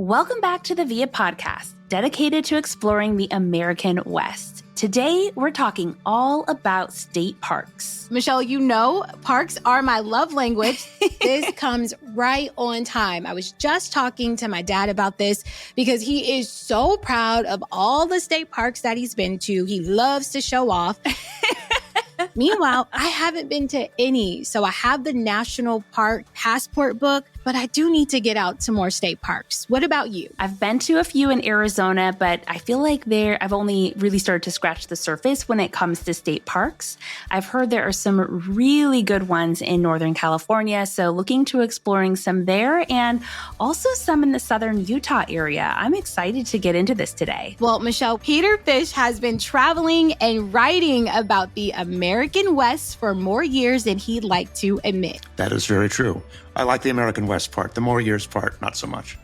Welcome back to the VIA podcast, dedicated to exploring the American West. Today, we're talking all about state parks. Michelle, you know, parks are my love language. This comes right on time. I was just talking to my dad about this because he is so proud of all the state parks that he's been to. He loves to show off. Meanwhile, I haven't been to any, so I have the National Park Passport book, but I do need to get out to more state parks. What about you? I've been to a few in Arizona, but I feel like I've only really started to scratch the surface when it comes to state parks. I've heard there are some really good ones in Northern California, so looking to exploring some there and also some in the Southern Utah area. I'm excited to get into this today. Well, Michelle, Peter Fish has been traveling and writing about the American West for more years than he'd like to admit. That is very true. I like the American West part. The more years part, not so much.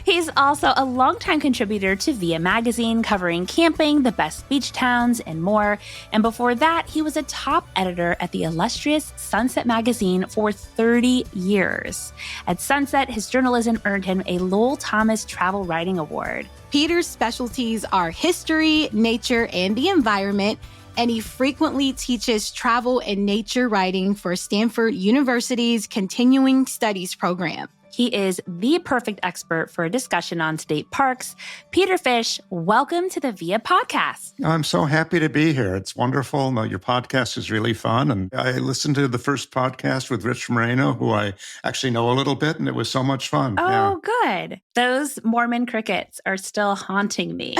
He's also a longtime contributor to VIA magazine, covering camping, the best beach towns, and more. And before that, he was a top editor at the illustrious Sunset magazine for 30 years. At Sunset, his journalism earned him a Lowell Thomas Travel Writing Award. Peter's specialties are history, nature, and the environment, and he frequently teaches travel and nature writing for Stanford University's Continuing Studies program. He is the perfect expert for a discussion on state parks. Peter Fish, welcome to the VIA podcast. I'm so happy to be here. It's wonderful. No, your podcast is really fun. And I listened to the first podcast with Rich Moreno, who I actually know a little bit, and it was so much fun. Oh, good. Those Mormon crickets are still haunting me.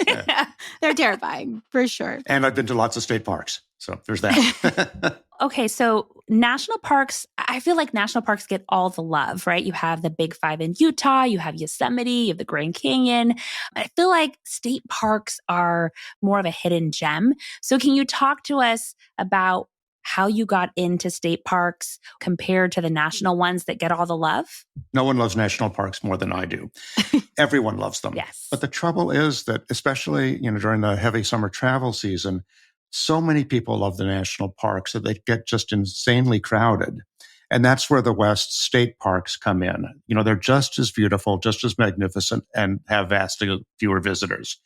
Yeah. They're terrifying, for sure. And I've been to lots of state parks. So there's that. Okay, so national parks, I feel like national parks get all the love, right? You have the Big Five in Utah, you have Yosemite, you have the Grand Canyon. I feel like state parks are more of a hidden gem. So can you talk to us about how you got into state parks compared to the national ones that get all the love? No one loves national parks more than I do. Everyone loves them. Yes. But the trouble is that, especially during the heavy summer travel season, so many people love the national parks that they get just insanely crowded. And that's where the West state parks come in. They're just as beautiful, just as magnificent, and have vastly fewer visitors.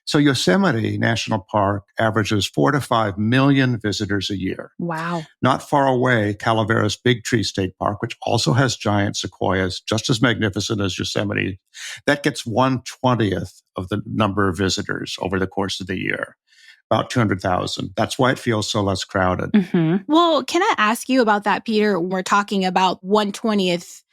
So Yosemite National Park averages 4 to 5 million visitors a year. Wow. Not far away, Calaveras Big Tree State Park, which also has giant sequoias, just as magnificent as Yosemite, that gets 1/20th of the number of visitors over the course of the year. About 200,000. That's why it feels so less crowded. Mm-hmm. Well, can I ask you about that, Peter? We're talking about 1/20th.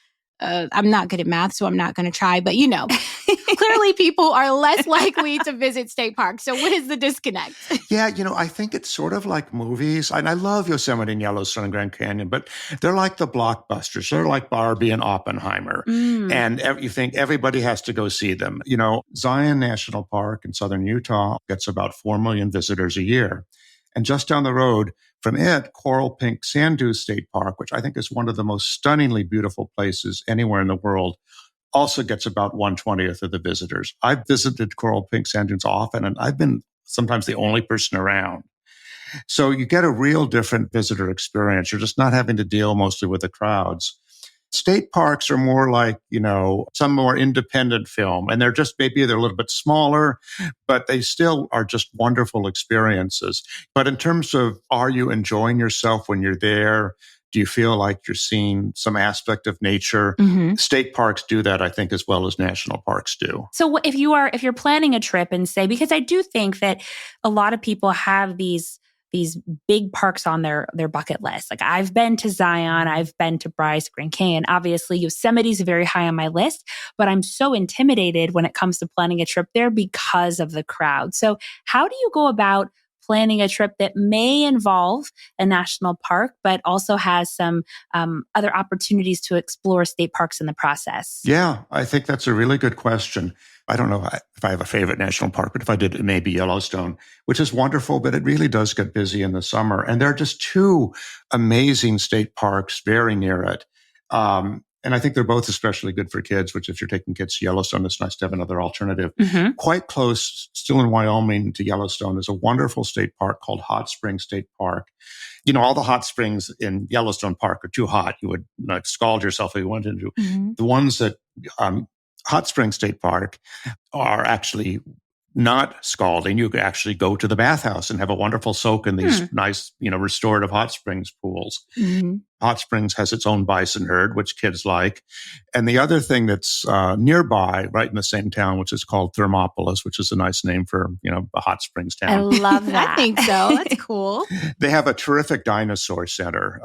I'm not good at math, so I'm not going to try. But clearly people are less likely to visit state parks. So what is the disconnect? Yeah, I think it's sort of like movies. And I love Yosemite and Yellowstone and Grand Canyon, but they're like the blockbusters. They're like Barbie and Oppenheimer. And you think everybody has to go see them. Zion National Park in southern Utah gets about 4 million visitors a year. And just down the road from it, Coral Pink Sand Dunes State Park, which I think is one of the most stunningly beautiful places anywhere in the world, also gets about 1/20th of the visitors. I've visited Coral Pink Sand Dunes often, and I've been sometimes the only person around. So you get a real different visitor experience. You're just not having to deal mostly with the crowds. State parks are more like, some more independent film, and they're a little bit smaller, but they still are just wonderful experiences. But in terms of, are you enjoying yourself when you're there? Do you feel like you're seeing some aspect of nature? Mm-hmm. State parks do that, I think, as well as national parks do. So if you're planning a trip and say, because I do think that a lot of people have these big parks on their bucket list. Like I've been to Zion, I've been to Bryce, Grand Canyon. Obviously, Yosemite's very high on my list, but I'm so intimidated when it comes to planning a trip there because of the crowd. So how do you go about planning a trip that may involve a national park, but also has some other opportunities to explore state parks in the process? Yeah, I think that's a really good question. I don't know if I have a favorite national park, but if I did, it may be Yellowstone, which is wonderful, but it really does get busy in the summer. And there are just 2 amazing state parks very near it. And I think they're both especially good for kids, which if you're taking kids to Yellowstone, it's nice to have another alternative. Mm-hmm. Quite close, still in Wyoming, to Yellowstone is a wonderful state park called Hot Springs State Park. All the hot springs in Yellowstone Park are too hot. You would scald yourself if you went into. Mm-hmm. The ones that Hot Springs State Park are actually not scalding. You could actually go to the bathhouse and have a wonderful soak in these nice, restorative hot springs pools. Mhm. Hot Springs has its own bison herd, which kids like. And the other thing that's nearby, right in the same town, which is called Thermopolis, which is a nice name for, a hot springs I town. love that. I think so. That's cool. They have a terrific dinosaur center.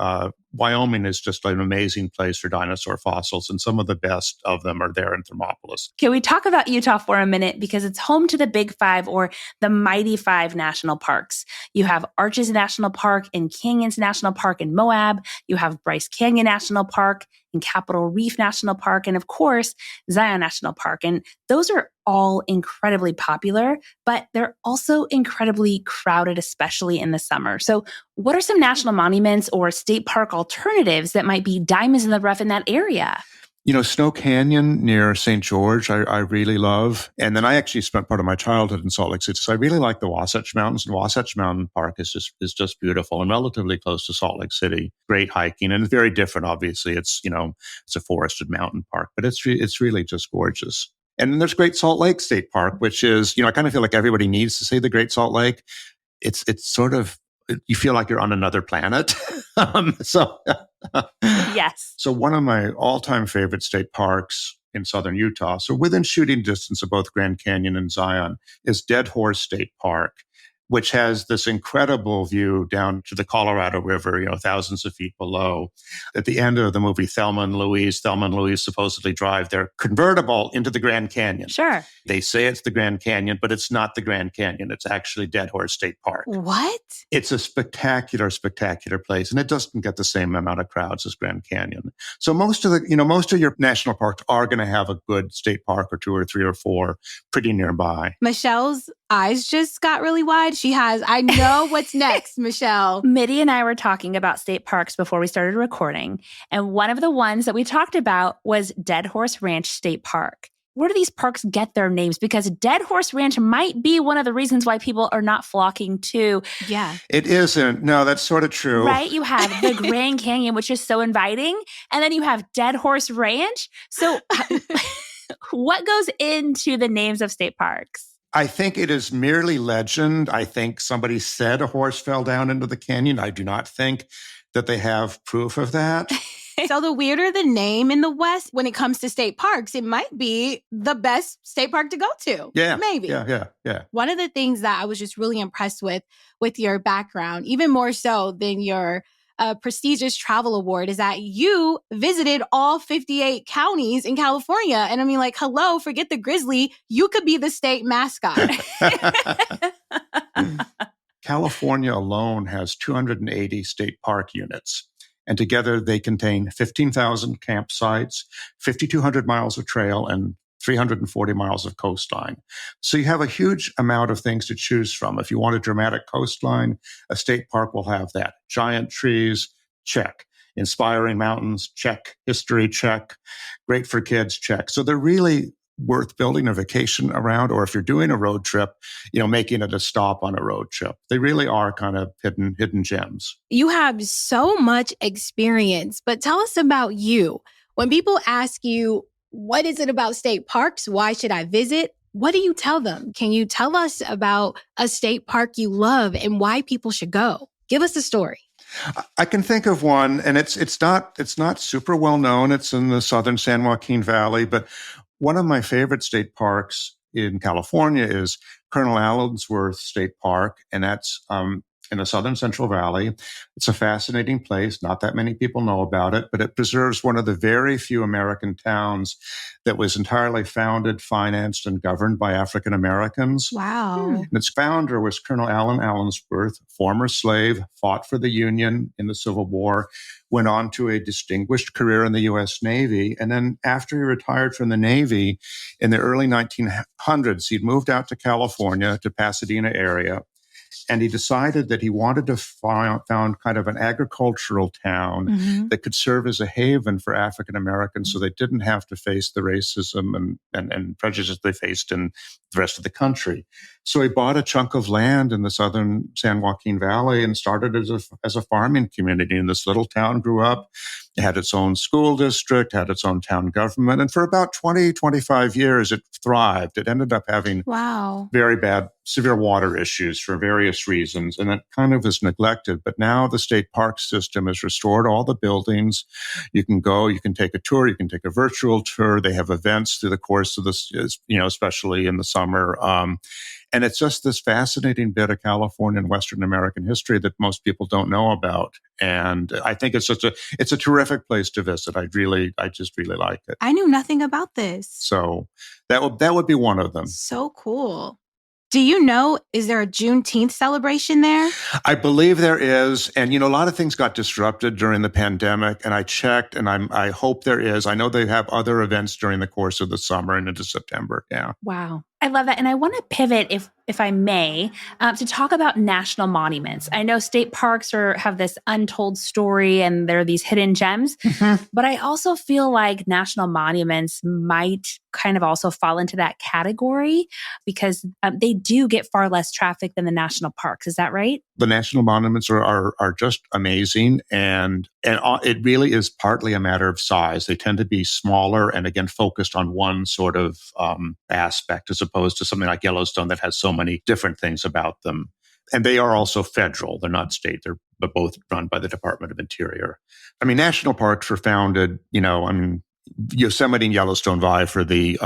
Wyoming is just an amazing place for dinosaur fossils, and some of the best of them are there in Thermopolis. Can we talk about Utah for a minute? Because it's home to the Big Five, or the Mighty Five national parks. You have Arches National Park and Canyons National Park in Moab. You have Bryce Canyon National Park and Capitol Reef National Park, and of course, Zion National Park. And those are all incredibly popular, but they're also incredibly crowded, especially in the summer. So what are some national monuments or state park alternatives that might be diamonds in the rough in that area? Snow Canyon near St. George, I really love. And then I actually spent part of my childhood in Salt Lake City. So I really like the Wasatch Mountains. And Wasatch Mountain Park is just beautiful and relatively close to Salt Lake City. Great hiking, and it's very different, obviously. It's a forested mountain park, but it's really just gorgeous. And then there's Great Salt Lake State Park, which is, I kind of feel like everybody needs to say the Great Salt Lake. It's sort of, you feel like you're on another planet. Yes. So one of my all-time favorite state parks in southern Utah, so within shooting distance of both Grand Canyon and Zion, is Dead Horse State Park, which has this incredible view down to the Colorado River, thousands of feet below. At the end of the movie Thelma and Louise supposedly drive their convertible into the Grand Canyon. Sure. They say it's the Grand Canyon, but it's not the Grand Canyon. It's actually Dead Horse State Park. What? It's a spectacular, spectacular place, and it doesn't get the same amount of crowds as Grand Canyon. So most of your national parks are going to have a good state park or two or three or four pretty nearby. Michelle's eyes just got really wide. I know what's next, Michelle. Mitty and I were talking about state parks before we started recording, and one of the ones that we talked about was Dead Horse Ranch State Park. Where do these parks get their names? Because Dead Horse Ranch might be one of the reasons why people are not flocking to. Yeah. It isn't. No, that's sort of true. Right? You have the Grand Canyon, which is so inviting, and then you have Dead Horse Ranch. So what goes into the names of state parks? I think it is merely legend. I think somebody said a horse fell down into the canyon. I do not think that they have proof of that. So the weirder the name in the West, when it comes to state parks, it might be the best state park to go to. Yeah. Maybe. Yeah. One of the things that I was just really impressed with your background, even more so than your prestigious travel award, is that you visited all 58 counties in California. And I mean, hello, forget the grizzly. You could be the state mascot. California alone has 280 state park units. And together they contain 15,000 campsites, 5,200 miles of trail, and 340 miles of coastline. So you have a huge amount of things to choose from. If you want a dramatic coastline, a state park will have that. Giant trees, check. Inspiring mountains, check. History, check. Great for kids, check. So they're really worth building a vacation around, or if you're doing a road trip, making it a stop on a road trip. They really are kind of hidden gems. You have so much experience, but tell us about you. When people ask you, what is it about state parks? Why should I visit? What do you tell them? Can you tell us about a state park you love and why people should go? Give us a story. I can think of one, and it's not super well known. It's in the southern San Joaquin Valley, but one of my favorite state parks in California is Colonel Allensworth State Park, and that's in the southern Central Valley. It's a fascinating place. Not that many people know about it, but it preserves one of the very few American towns that was entirely founded, financed, and governed by African Americans. Wow. And its founder was Colonel Allen Allensworth, former slave, fought for the Union in the Civil War, went on to a distinguished career in the U.S. Navy. And then after he retired from the Navy in the early 1900s, he'd moved out to California, to Pasadena area. And he decided that he wanted to found kind of an agricultural town that could serve as a haven for African Americans so they didn't have to face the racism and prejudice they faced in the rest of the country. So he bought a chunk of land in the southern San Joaquin Valley and started as a farming community. And this little town grew up. It had its own school district, had its own town government. And for about 20, 25 years, it thrived. It ended up having Wow. very bad, severe water issues for various reasons. And it kind of was neglected. But now the state park system has restored all the buildings. You can go, you can take a tour, you can take a virtual tour. They have events through the course of this, especially in the summer. And it's just this fascinating bit of California and Western American history that most people don't know about. And I think it's a terrific place to visit. I just really like it. I knew nothing about this. So that would be one of them. So cool. Do you know, is there a Juneteenth celebration there? I believe there is. And, a lot of things got disrupted during the pandemic. And I checked, and I hope there is. I know they have other events during the course of the summer and into September. Yeah. Wow. I love that. And I want to pivot, if I may, to talk about national monuments. I know state parks have this untold story and there are these hidden gems, but I also feel like national monuments might kind of also fall into that category because they do get far less traffic than the national parks. Is that right? The national monuments are just amazing. And it really is partly a matter of size. They tend to be smaller and, again, focused on one sort of aspect as opposed to something like Yellowstone that has so many different things about them. And they are also federal. They're not state. They're both run by the Department of Interior. I mean, national parks were founded, Yosemite and Yellowstone vie for the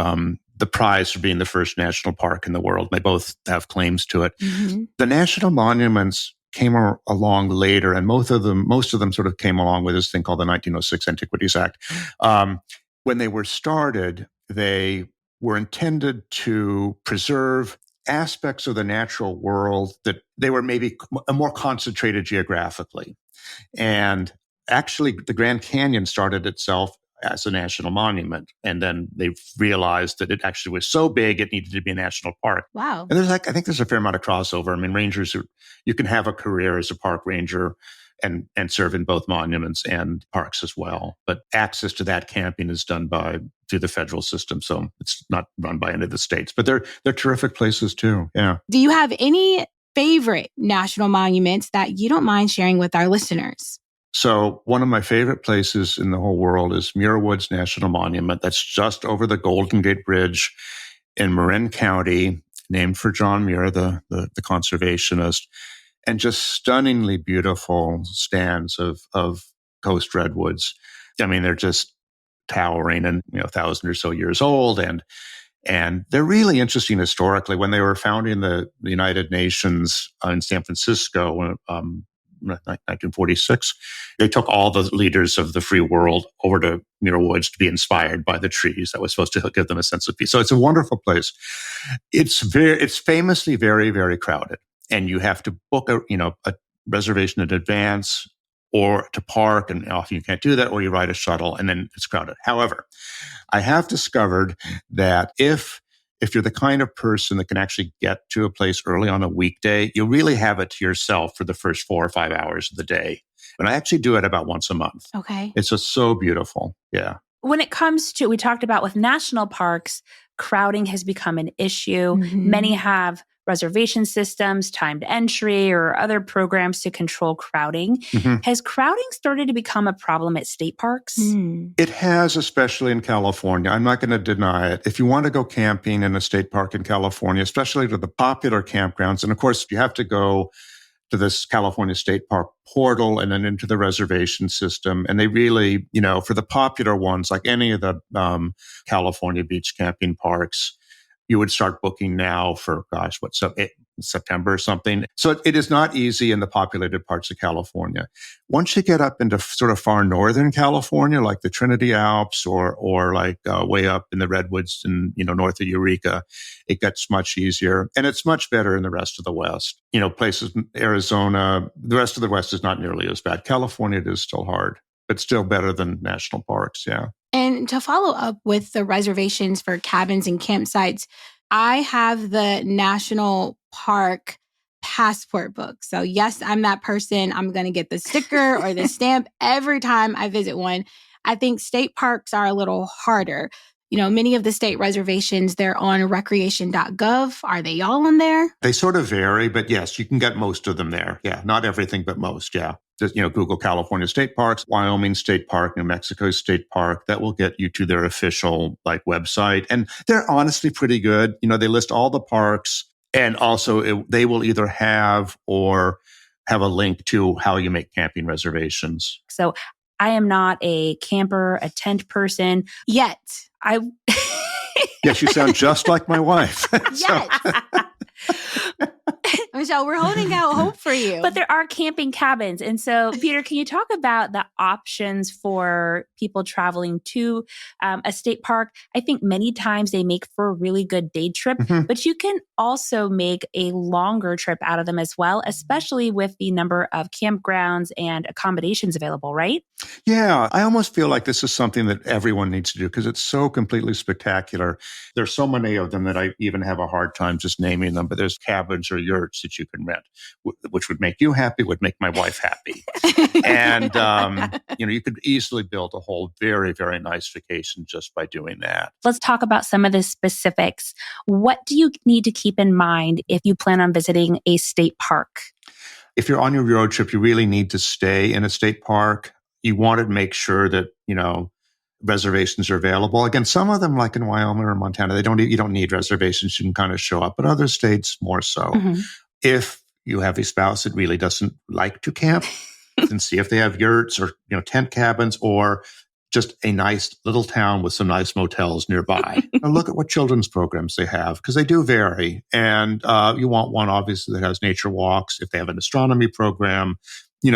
prize for being the first national park in the world. They both have claims to it. Mm-hmm. The national monuments came along later, and most of them sort of came along with this thing called the 1906 Antiquities Act. When they were started, they were intended to preserve aspects of the natural world that they were maybe more concentrated geographically. And actually, the Grand Canyon started itself as a national monument. And then they realized that it actually was so big, it needed to be a national park. Wow. And I think there's a fair amount of crossover. I mean, rangers, you can have a career as a park ranger and serve in both monuments and parks as well. But access to that camping is done through the federal system. So it's not run by any of the states, but they're terrific places too. Yeah. Do you have any favorite national monuments that you don't mind sharing with our listeners? So one of my favorite places in the whole world is Muir Woods National Monument. That's just over the Golden Gate Bridge in Marin County, named for John Muir, the conservationist, and just stunningly beautiful stands of coast redwoods. I mean, they're just towering and 1,000 or so years old, and they're really interesting historically. When they were founding the United Nations in San Francisco, 1946, they took all the leaders of the free world over to Muir Woods to be inspired by the trees. That was supposed to give them a sense of peace. So it's a wonderful place. It's famously very, very crowded, and you have to book a reservation in advance or to park, and often you can't do that, or you ride a shuttle, and then it's crowded. However, I have discovered that if you're the kind of person that can actually get to a place early on a weekday, you really have it to yourself for the first 4 or 5 hours of the day. And I actually do it about once a month. Okay. It's just so beautiful. Yeah. When it comes to, we talked about with national parks, crowding has become an issue. Mm-hmm. Many have reservation systems, timed entry, or other programs to control crowding. Mm-hmm. Has crowding started to become a problem at state parks? It has, especially in California. I'm not going to deny it. If you want to go camping in a state park in California, especially to the popular campgrounds, and of course, you have to go to this California State Park portal and then into the reservation system. And they really, for the popular ones, like any of the California beach camping parks, you would start booking now for, September or something. So it is not easy in the populated parts of California. Once you get up into sort of far northern California, like the Trinity Alps or like way up in the Redwoods and, north of Eureka, it gets much easier. And it's much better in the rest of the West. Places, Arizona, the rest of the West is not nearly as bad. California, it is still hard, but still better than national parks. Yeah. And to follow up with the reservations for cabins and campsites, I have the national park passport book. So yes, I'm that person. I'm going to get the sticker or the stamp every time I visit one. I think state parks are a little harder. Many of the state reservations, they're on recreation.gov. Are they all on there? They sort of vary, but yes, you can get most of them there. Yeah, not everything, but most. Yeah. Google California State Parks, Wyoming State Park, New Mexico State Park. That will get you to their official website. And they're honestly pretty good. They list all the parks, and also they will either have or have a link to how you make camping reservations. So I am not a camper, a tent person yet. Yes, you sound just like my wife. Yes. Michelle, we're holding out hope for you. But there are camping cabins. And so, Peter, can you talk about the options for people traveling to a state park? I think many times they make for a really good day trip, but you can also make a longer trip out of them as well, especially with the number of campgrounds and accommodations available, right? Yeah, I almost feel like this is something that everyone needs to do because it's so completely spectacular. There's so many of them that I even have a hard time just naming them, but there's cabins or yurts that you can rent, which would make you happy, would make my wife happy. And, you could easily build a whole very, very nice vacation just by doing that. Let's talk about some of the specifics. What do you need to keep in mind if you plan on visiting a state park? If you're on your road trip, you really need to stay in a state park. You want to make sure that, reservations are available. Again, some of them, like in Wyoming or Montana, you don't need reservations. You can kind of show up, but other states more so. Mm-hmm. If you have a spouse that really doesn't like to camp, then see if they have yurts or, tent cabins or just a nice little town with some nice motels nearby. Now look at what children's programs they have, because they do vary. And you want one, obviously, that has nature walks. If they have an astronomy program,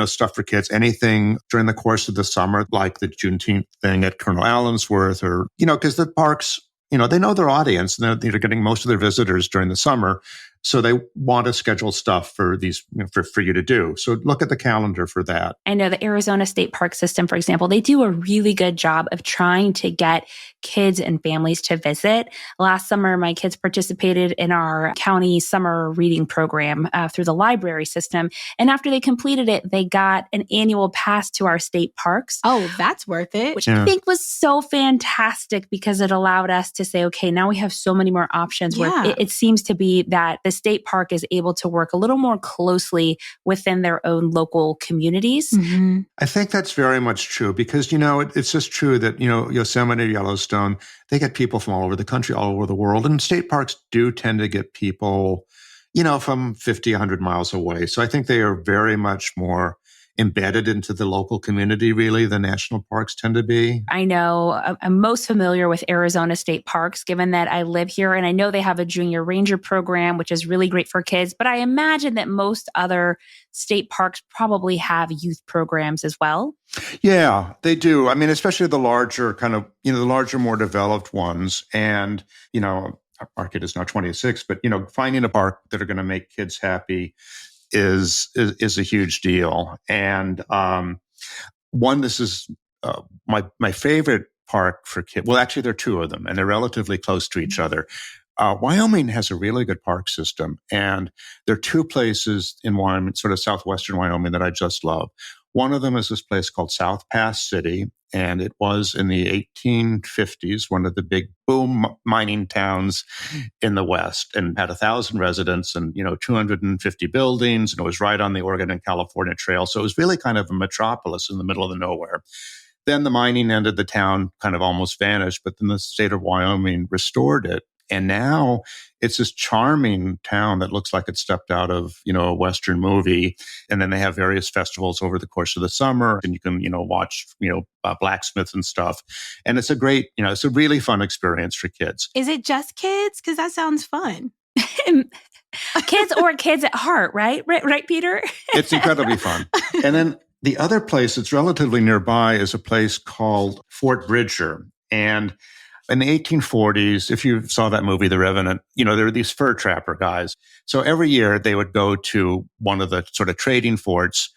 stuff for kids, anything during the course of the summer, like the Juneteenth thing at Colonel Allensworth, or, because the parks, they know their audience and they're getting most of their visitors during the summer. So they want to schedule stuff for these, for you to do. So look at the calendar for that. I know the Arizona State Park System, for example, they do a really good job of trying to get kids and families to visit. Last summer, my kids participated in our county summer reading program through the library system. And after they completed it, they got an annual pass to our state parks. Oh, that's worth it. Which I think was so fantastic because it allowed us to say, okay, now we have so many more options where it seems to be that the state park is able to work a little more closely within their own local communities. Mm-hmm. I think that's very much true because, it's just true that, Yosemite, Yellowstone, they get people from all over the country, all over the world. And state parks do tend to get people, from 50, 100 miles away. So I think they are very much more embedded into the local community, really, than national parks tend to be. I know I'm most familiar with Arizona State Parks, given that I live here, and I know they have a junior ranger program, which is really great for kids, but I imagine that most other state parks probably have youth programs as well. Yeah, they do. I mean, especially the larger the larger, more developed ones. And, our kid is now 26, but, finding a park that are going to make kids happy is a huge deal. And this is my favorite park for kids. Well, actually, there are two of them, and they're relatively close to each other. Wyoming has a really good park system, and there are two places in Wyoming, sort of southwestern Wyoming, that I just love. One of them is this place called South Pass City, and it was in the 1850s one of the big boom mining towns in the West, and had 1,000 residents and 250 buildings, and it was right on the Oregon and California Trail. So it was really kind of a metropolis in the middle of the nowhere. Then the mining ended, the town kind of almost vanished, but then the state of Wyoming restored it. And now it's this charming town that looks like it stepped out of, a Western movie. And then they have various festivals over the course of the summer, and you can, watch, blacksmiths and stuff. And it's a great, it's a really fun experience for kids. Is it just kids? Because that sounds fun. Kids or kids at heart, right? Right, Peter? It's incredibly fun. And then the other place that's relatively nearby is a place called Fort Bridger. And in the 1840s, if you saw that movie, The Revenant, there were these fur trapper guys. So every year they would go to one of the sort of trading forts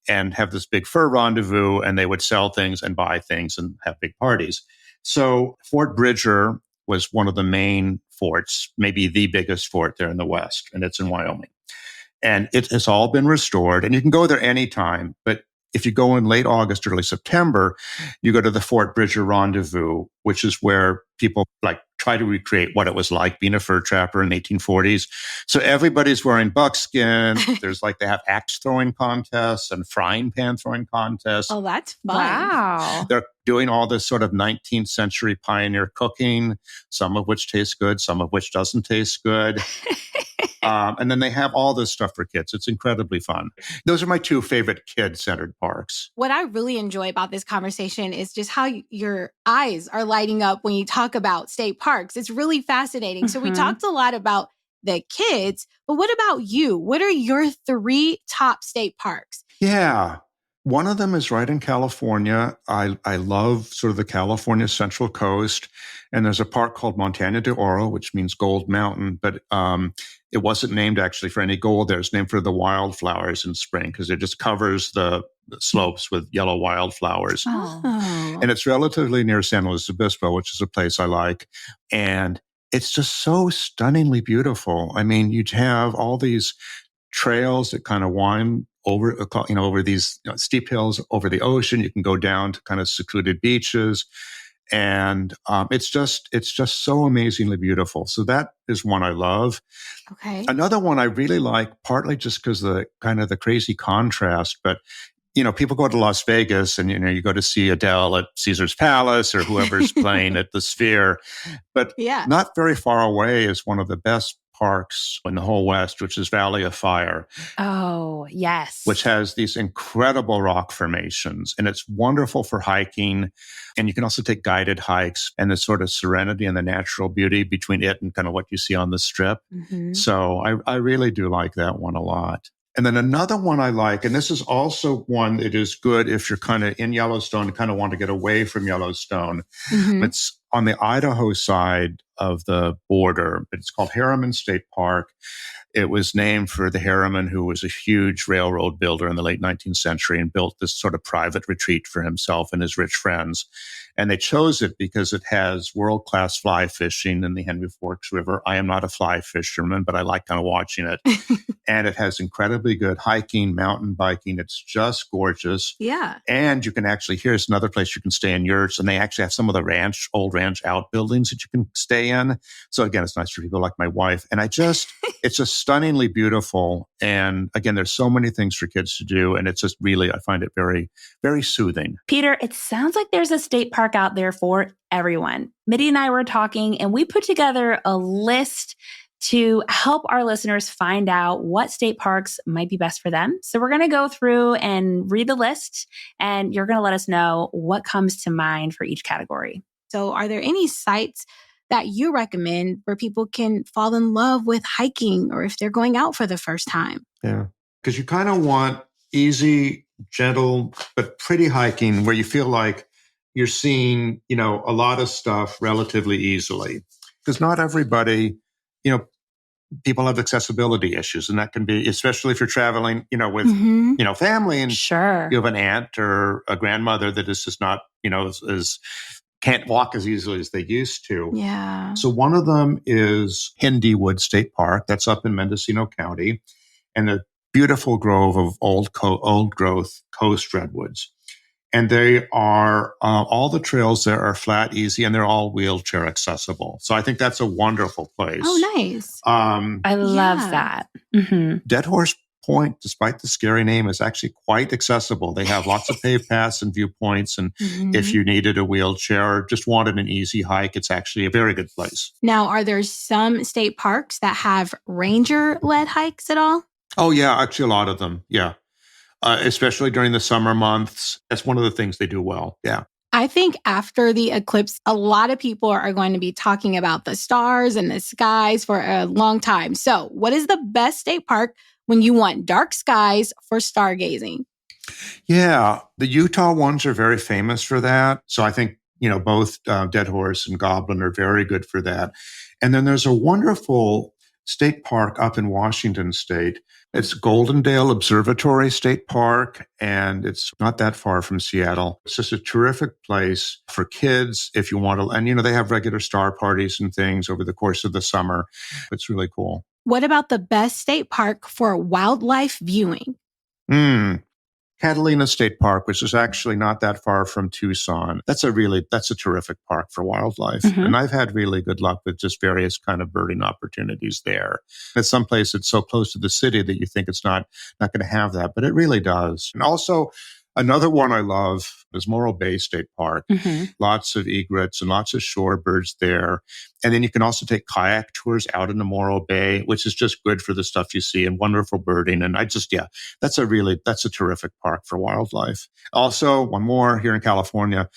and have this big fur rendezvous, and they would sell things and buy things and have big parties. So Fort Bridger was one of the main forts, maybe the biggest fort there in the West, and it's in Wyoming. And it has all been restored, and you can go there anytime, but if you go in late August, early September, you go to the Fort Bridger Rendezvous, which is where people like try to recreate what it was like being a fur trapper in the 1840s. So everybody's wearing buckskin. There's like, they have axe throwing contests and frying pan throwing contests. Oh, that's fun. Wow. They're doing all this sort of 19th century pioneer cooking, some of which tastes good, some of which doesn't taste good. And then they have all this stuff for kids. It's incredibly fun. Those are my two favorite kid-centered parks. What I really enjoy about this conversation is just how your eyes are lighting up when you talk about state parks. It's really fascinating. So we talked a lot about the kids, but what about you? What are your 3 top state parks? Yeah. One of them is right in California. I love sort of the California Central Coast. And there's a park called Montaña de Oro, which means Gold Mountain. But it wasn't named actually for any gold there. It's named for the wildflowers in spring because it just covers the slopes with yellow wildflowers. Oh. And it's relatively near San Luis Obispo, which is a place I like. And it's just so stunningly beautiful. I mean, you'd have all these trails that kind of wind over these steep hills over the ocean. You can go down to kind of secluded beaches. And it's just so amazingly beautiful. So that is one I love. Okay. Another one I really like, partly just because the kind of the crazy contrast, but people go to Las Vegas and, you go to see Adele at Caesar's Palace or whoever's playing at the Sphere. But not very far away is one of the best parks in the whole West, which is Valley of Fire. Oh, yes. Which has these incredible rock formations. And it's wonderful for hiking. And you can also take guided hikes and the sort of serenity and the natural beauty between it and kind of what you see on the Strip. Mm-hmm. So I really do like that one a lot. And then another one I like, and this is also one that is good if you're kind of in Yellowstone and kind of want to get away from Yellowstone. Mm-hmm. It's on the Idaho side of the border. It's called Harriman State Park. It was named for the Harriman, who was a huge railroad builder in the late 19th century and built this sort of private retreat for himself and his rich friends. And they chose it because it has world-class fly fishing in the Henry Forks River. I am not a fly fisherman, but I like kind of watching it. And it has incredibly good hiking, mountain biking. It's just gorgeous. Yeah. And you can actually, here's another place you can stay in yurts. And they actually have some of the old ranch outbuildings that you can stay in. So again, it's nice for people like my wife. And it's just stunningly beautiful. And again, there's so many things for kids to do. And it's just really, I find it very, very soothing. Peter, it sounds like there's a state park out there for everyone. Mitty and I were talking and we put together a list to help our listeners find out what state parks might be best for them. So we're going to go through and read the list, and you're going to let us know what comes to mind for each category. So are there any sites that you recommend where people can fall in love with hiking or if they're going out for the first time? Yeah, because you kind of want easy, gentle, but pretty hiking where you feel like you're seeing, a lot of stuff relatively easily. Because not everybody, people have accessibility issues, and that can be, especially if you're traveling, with, family, and sure, you have an aunt or a grandmother that is just not, can't walk as easily as they used to. Yeah. So one of them is Hindywood State Park. That's up in Mendocino County, and a beautiful grove of old growth coast redwoods. And they are, all the trails there are flat, easy, and they're all wheelchair accessible. So I think that's a wonderful place. Oh, nice. I love that. Mm-hmm. Dead Horse Point, despite the scary name, is actually quite accessible. They have lots of paved paths and viewpoints. And if you needed a wheelchair or just wanted an easy hike, it's actually a very good place. Now, are there some state parks that have ranger-led hikes at all? Oh, yeah, actually a lot of them. Yeah. Especially during the summer months. That's one of the things they do well. Yeah. I think after the eclipse, a lot of people are going to be talking about the stars and the skies for a long time. So what is the best state park when you want dark skies for stargazing? Yeah. The Utah ones are very famous for that. So I think, both Dead Horse and Goblin are very good for that. And then there's a wonderful state park up in Washington State. It's Goldendale Observatory State Park, and it's not that far from Seattle. It's just a terrific place for kids if you want to. And, they have regular star parties and things over the course of the summer. It's really cool. What about the best state park for wildlife viewing? Catalina State Park, which is actually not that far from Tucson. That's a terrific park for wildlife. Mhm. And I've had really good luck with just various kind of birding opportunities there. At some place it's so close to the city that you think it's not going to have that, but it really does. And also another one I love is Morro Bay State Park. Mhm. Lots of egrets and lots of shorebirds there. And then you can also take kayak tours out in the Morro Bay, which is just good for the stuff you see and wonderful birding. And that's a terrific park for wildlife. Also, one more here in California.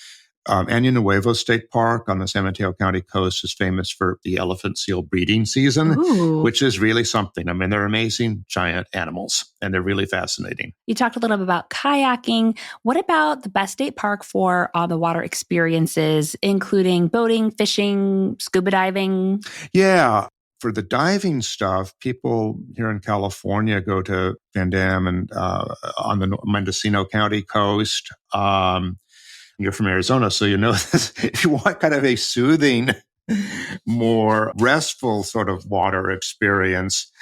Año Nuevo State Park on the San Mateo County coast is famous for the elephant seal breeding season, Ooh. which is really something. I mean, they're amazing giant animals and they're really fascinating. You talked a little bit about kayaking. What about the best state park for on the water experiences, including boating, fishing, scuba diving? Yeah. For the diving stuff, people here in California go to Van Dam and on the Mendocino County coast. You're from Arizona, so you know this. If you want kind of a soothing, more restful sort of water experience,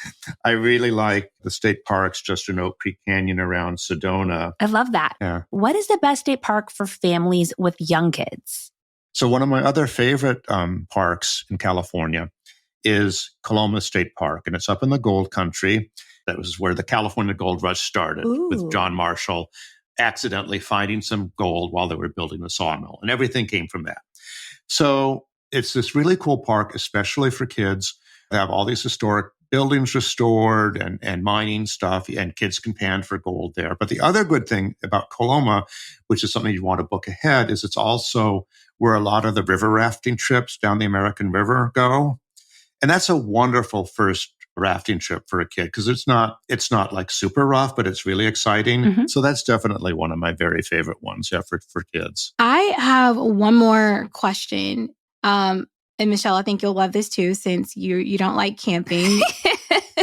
I really like the state parks just in Oak Creek Canyon around Sedona. I love that. Yeah. What is the best state park for families with young kids? So one of my other favorite parks in California is Coloma State Park, and it's up in the gold country. That was where the California Gold Rush started. Ooh. With John Marshall accidentally finding some gold while they were building the sawmill, and everything came from that. So it's this really cool park, especially for kids. They have all these historic buildings restored and mining stuff, and kids can pan for gold there. But the other good thing about Coloma, which is something you want to book ahead, is it's also where a lot of the river rafting trips down the American River go. And that's a wonderful first rafting trip for a kid because it's not like super rough, but it's really exciting. Mhm. So that's definitely one of my very favorite ones, for kids. I have one more question. And Michelle, I think you'll love this too, since you don't like camping.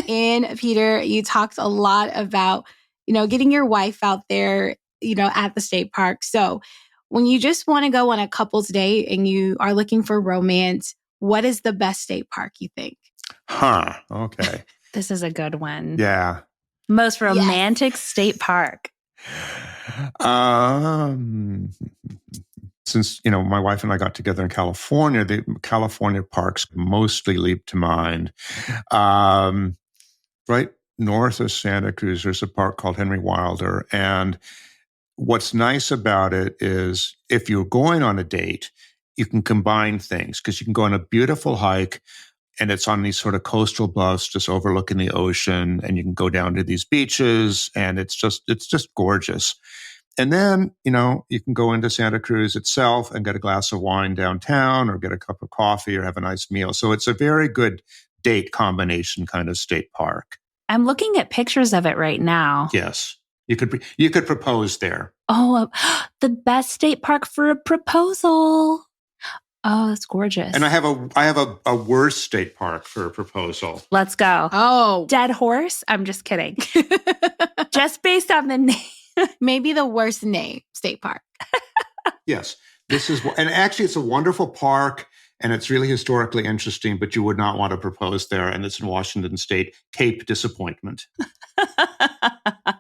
And Peter, you talked a lot about, getting your wife out there, at the state park. So when you just want to go on a couple's date and you are looking for romance, what is the best state park you think? Okay. This is a good one. Yeah. Most romantic state park. Since, my wife and I got together in California, the California parks mostly leap to mind. Right north of Santa Cruz, there's a park called Henry Wilder. And what's nice about it is if you're going on a date, you can combine things because you can go on a beautiful hike and it's on these sort of coastal bluffs just overlooking the ocean, and you can go down to these beaches and it's just gorgeous. And then, you can go into Santa Cruz itself and get a glass of wine downtown or get a cup of coffee or have a nice meal. So it's a very good date combination kind of state park. I'm looking at pictures of it right now. Yes. You could propose there. Oh, the best state park for a proposal. Oh, that's gorgeous. And I have a worse state park for a proposal. Let's go. Oh, Dead Horse? I'm just kidding. Just based on the name. maybe the worst name, state park. Yes. And actually it's a wonderful park and it's really historically interesting, but you would not want to propose there. And it's in Washington State, Cape Disappointment.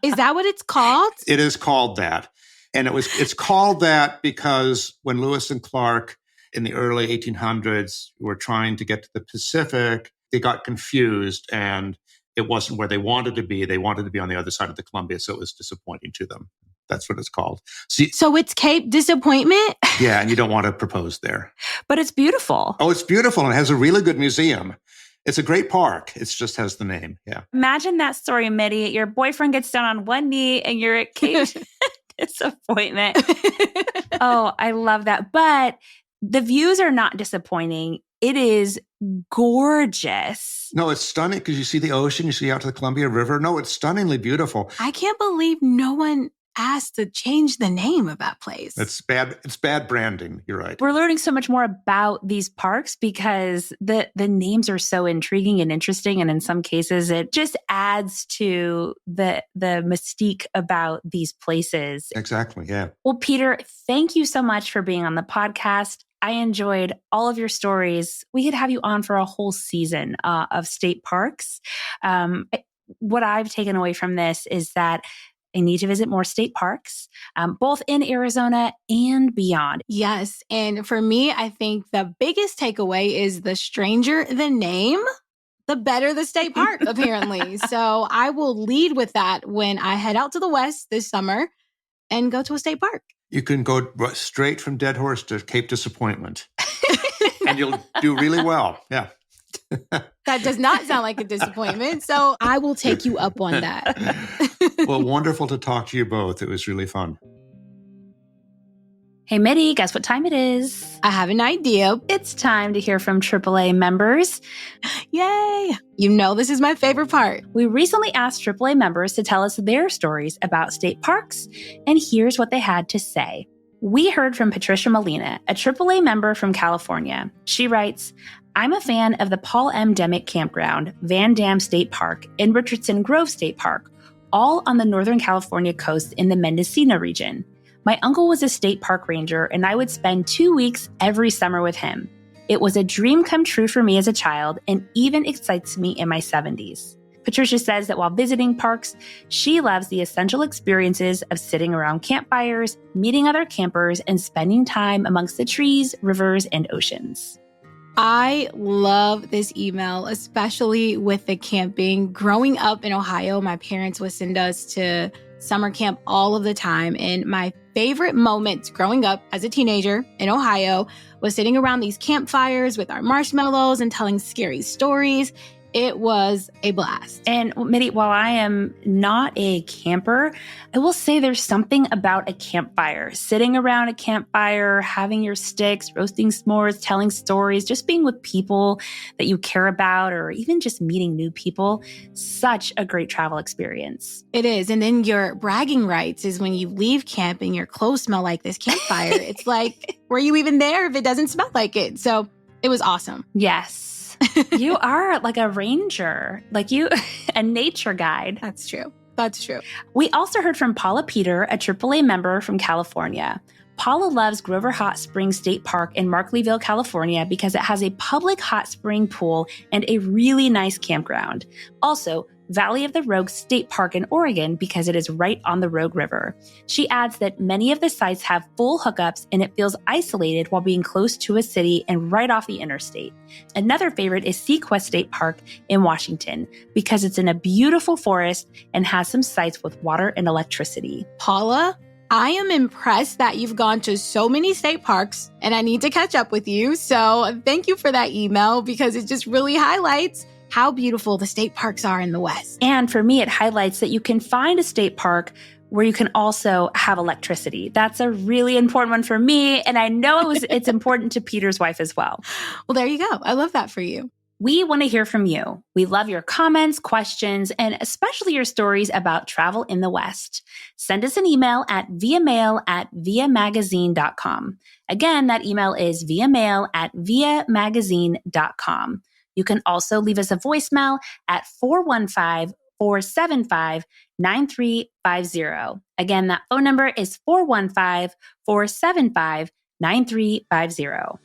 Is that what it's called? It is called that. And it's called that because when Lewis and Clark in the early 1800s were trying to get to the Pacific, they got confused and it wasn't where they wanted to be. They wanted to be on the other side of the Columbia, so it was disappointing to them. That's what it's called. So it's Cape Disappointment? Yeah, and you don't want to propose there. But it's beautiful. Oh, it's beautiful and it has a really good museum. It's a great park. It just has the name. Yeah. Imagine that story, Mitty. Your boyfriend gets down on one knee and you're at Cape Disappointment. Oh, I love that. But the views are not disappointing. It is gorgeous. No, it's stunning because you see the ocean, you see out to the Columbia River. No, it's stunningly beautiful. I can't believe no one asked to change the name of that place. It's bad branding. You're right. We're learning so much more about these parks because the names are so intriguing and interesting. And in some cases, it just adds to the mystique about these places. Exactly. Yeah. Well, Peter, thank you so much for being on the podcast. I enjoyed all of your stories. We could have you on for a whole season of state parks. What I've taken away from this is that I need to visit more state parks, both in Arizona and beyond. Yes. And for me, I think the biggest takeaway is the stranger the name, the better the state park, apparently. So I will lead with that when I head out to the West this summer and go to a state park. You can go straight from Dead Horse to Cape Disappointment. And you'll do really well. Yeah. That does not sound like a disappointment. So I will take you up on that. Well, wonderful to talk to you both. It was really fun. Hey, Mitty, guess what time it is? I have an idea. It's time to hear from AAA members. Yay! You know this is my favorite part. We recently asked AAA members to tell us their stories about state parks, and here's what they had to say. We heard from Patricia Molina, a AAA member from California. She writes, I'm a fan of the Paul M. Demick Campground, Van Dam State Park, and Richardson Grove State Park, all on the Northern California coast in the Mendocino region. My uncle was a state park ranger, and I would spend 2 weeks every summer with him. It was a dream come true for me as a child and even excites me in my 70s. Patricia says that while visiting parks, she loves the essential experiences of sitting around campfires, meeting other campers, and spending time amongst the trees, rivers, and oceans. I love this email, especially with the camping. Growing up in Ohio, my parents would send us to summer camp all of the time. And my favorite moments growing up as a teenager in Ohio was sitting around these campfires with our marshmallows and telling scary stories. It was a blast. And Mitty, while I am not a camper, I will say there's something about a campfire. Sitting around a campfire, having your sticks, roasting s'mores, telling stories, just being with people that you care about, or even just meeting new people. Such a great travel experience. It is. And then your bragging rights is when you leave camp and your clothes smell like this campfire. It's like, were you even there if it doesn't smell like it? So it was awesome. Yes. You are like a ranger, like you, a nature guide. That's true. That's true. We also heard from Paula Peter, a AAA member from California. Paula loves Grover Hot Springs State Park in Markleeville, California, because it has a public hot spring pool and a really nice campground. Also, Valley of the Rogue State Park in Oregon because it is right on the Rogue River. She adds that many of the sites have full hookups and it feels isolated while being close to a city and right off the interstate. Another favorite is Sequest State Park in Washington because it's in a beautiful forest and has some sites with water and electricity. Paula, I am impressed that you've gone to so many state parks and I need to catch up with you. So thank you for that email because it just really highlights how beautiful the state parks are in the West. And for me, it highlights that you can find a state park where you can also have electricity. That's a really important one for me. And I know it's important to Peter's wife as well. Well, there you go. I love that for you. We want to hear from you. We love your comments, questions, and especially your stories about travel in the West. Send us an email at viamail@viamagazine.com. Again, that email is viamagazine.com. You can also leave us a voicemail at 415-475-9350. Again, that phone number is 415-475-9350.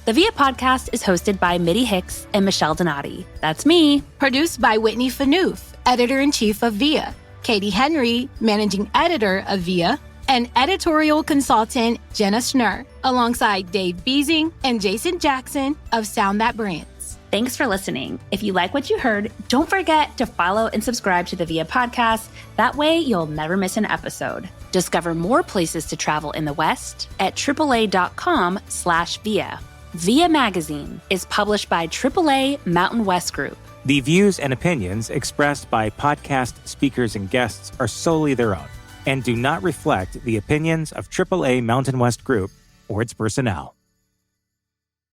The VIA podcast is hosted by Mitty Hicks and Michelle Donati. That's me. Produced by Whitney Phaneuf, editor-in-chief of VIA, Katie Henry, managing editor of VIA, and editorial consultant Jenna Schnur, alongside Dave Beasing and Jason Jackson of Sound That Brands. Thanks for listening. If you like what you heard, don't forget to follow and subscribe to the VIA podcast. That way, you'll never miss an episode. Discover more places to travel in the West at AAA.com/VIA. VIA Magazine is published by AAA Mountain West Group. The views and opinions expressed by podcast speakers and guests are solely their own and do not reflect the opinions of AAA Mountain West Group or its personnel.